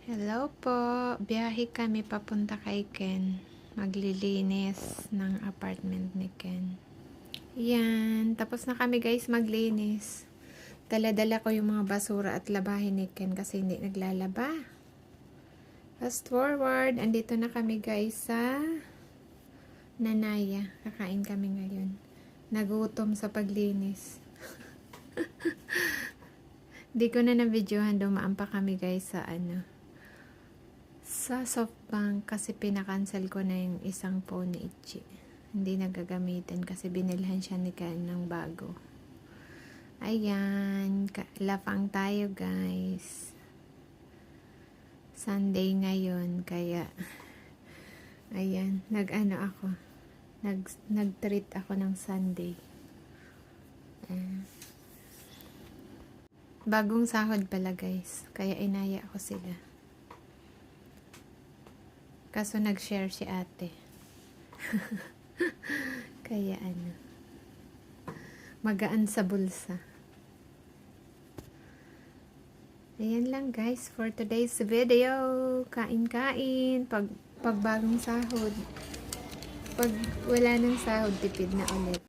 Hello po. Biyahe kami papunta kay Ken. Maglilinis ng apartment ni Ken. Yan. Tapos na kami guys maglinis. Dala-dala ko yung mga basura at labahin ni Ken kasi hindi naglalaba. Fast forward. Andito na kami guys sa Nanaya. Kakain kami ngayon. Nagutom sa paglinis. Di ko na na-videohan. Dumaan pa kami guys sa sa SoftBank kasi pinakancel ko na yung isang phone ni Ichi. Hindi nagagamitin kasi binilhan siya ni Ken ng bago. Ayan, lapang tayo guys. Sunday ngayon kaya ayan, nag-treat ako ng Sunday. Bagong sahod pala guys, kaya inaya ko sila. Kaso nag-share si ate. Kaya magaan sa bulsa. Ayan lang guys for today's video. Kain-kain. Pag bagong sahod. Pag wala ng sahod, tipid na ulit.